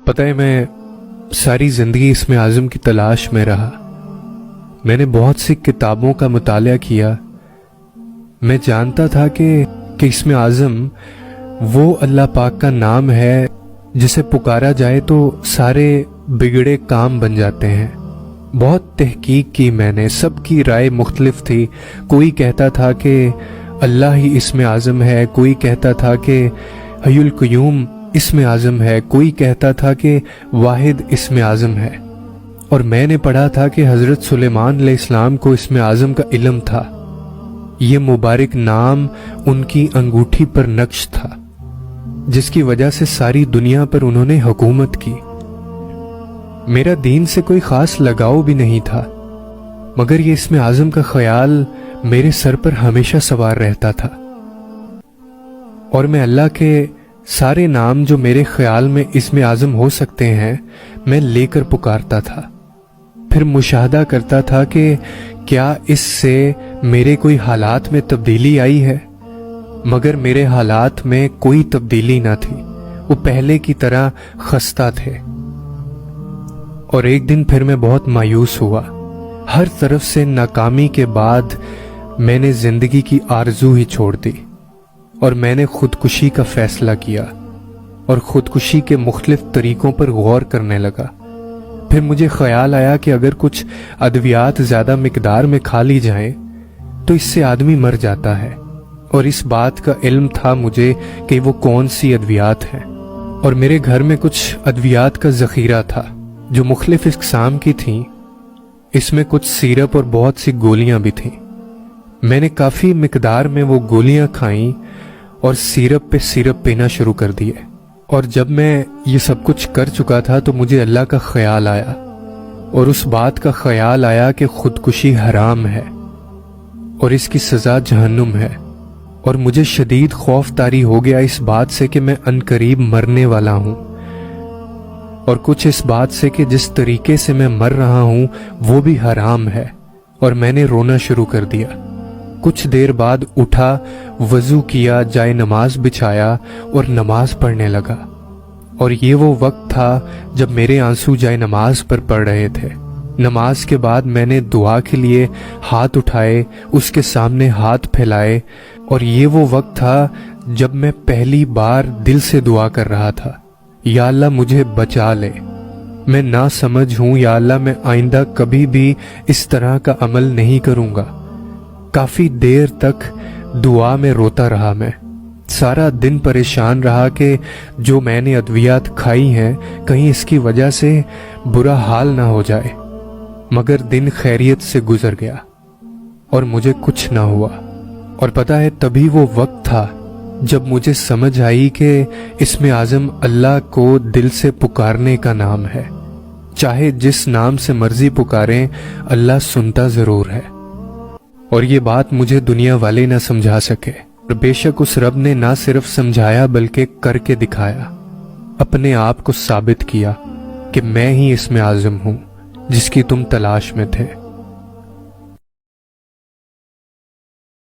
پتہ ہے میں ساری زندگی اسم اعظم کی تلاش میں رہا. میں نے بہت سی کتابوں کا مطالعہ کیا. میں جانتا تھا کہ اسم اعظم وہ اللہ پاک کا نام ہے جسے پکارا جائے تو سارے بگڑے کام بن جاتے ہیں. بہت تحقیق کی میں نے، سب کی رائے مختلف تھی. کوئی کہتا تھا کہ اللہ ہی اسم اعظم ہے، کوئی کہتا تھا کہ حی القیوم اسم اعظم ہے، کوئی کہتا تھا کہ واحد اسم اعظم ہے. اور میں نے پڑھا تھا کہ حضرت سلیمان علیہ السلام کو اسم اعظم کا علم تھا. یہ مبارک نام ان کی انگوٹھی پر نقش تھا، جس کی وجہ سے ساری دنیا پر انہوں نے حکومت کی. میرا دین سے کوئی خاص لگاؤ بھی نہیں تھا، مگر یہ اسم اعظم کا خیال میرے سر پر ہمیشہ سوار رہتا تھا. اور میں اللہ کے سارے نام جو میرے خیال میں اسم اعظم ہو سکتے ہیں میں لے کر پکارتا تھا. پھر مشاہدہ کرتا تھا کہ کیا اس سے میرے کوئی حالات میں تبدیلی آئی ہے. مگر میرے حالات میں کوئی تبدیلی نہ تھی، وہ پہلے کی طرح خستہ تھے. اور ایک دن پھر میں بہت مایوس ہوا. ہر طرف سے ناکامی کے بعد میں نے زندگی کی آرزو ہی چھوڑ دی اور میں نے خودکشی کا فیصلہ کیا اور خودکشی کے مختلف طریقوں پر غور کرنے لگا. پھر مجھے خیال آیا کہ اگر کچھ ادویات زیادہ مقدار میں کھا لی جائیں تو اس سے آدمی مر جاتا ہے. اور اس بات کا علم تھا مجھے کہ وہ کون سی ادویات ہیں. اور میرے گھر میں کچھ ادویات کا ذخیرہ تھا جو مختلف اقسام کی تھیں. اس میں کچھ سیرپ اور بہت سی گولیاں بھی تھیں. میں نے کافی مقدار میں وہ گولیاں کھائیں اور سیرپ پہ سیرپ پینا شروع کر دیے. اور جب میں یہ سب کچھ کر چکا تھا تو مجھے اللہ کا خیال آیا اور اس بات کا خیال آیا کہ خودکشی حرام ہے اور اس کی سزا جہنم ہے. اور مجھے شدید خوف طاری ہو گیا اس بات سے کہ میں عنقریب مرنے والا ہوں، اور کچھ اس بات سے کہ جس طریقے سے میں مر رہا ہوں وہ بھی حرام ہے. اور میں نے رونا شروع کر دیا. کچھ دیر بعد اٹھا، وضو کیا، جائے نماز بچھایا اور نماز پڑھنے لگا. اور یہ وہ وقت تھا جب میرے آنسو جائے نماز پر پڑ رہے تھے. نماز کے بعد میں نے دعا کے لیے ہاتھ اٹھائے، اس کے سامنے ہاتھ پھیلائے. اور یہ وہ وقت تھا جب میں پہلی بار دل سے دعا کر رہا تھا، یا اللہ مجھے بچا لے، میں نا سمجھ ہوں، یا اللہ میں آئندہ کبھی بھی اس طرح کا عمل نہیں کروں گا. کافی دیر تک دعا میں روتا رہا. میں سارا دن پریشان رہا کہ جو میں نے ادویات کھائی ہیں کہیں اس کی وجہ سے برا حال نہ ہو جائے. مگر دن خیریت سے گزر گیا اور مجھے کچھ نہ ہوا. اور پتہ ہے تبھی وہ وقت تھا جب مجھے سمجھ آئی کہ اسم اعظم اللہ کو دل سے پکارنے کا نام ہے. چاہے جس نام سے مرضی پکاریں اللہ سنتا ضرور ہے. اور یہ بات مجھے دنیا والے نہ سمجھا سکے. اور بے شک اس رب نے نہ صرف سمجھایا بلکہ کر کے دکھایا، اپنے آپ کو ثابت کیا کہ میں ہی اسم اعظم ہوں جس کی تم تلاش میں تھے.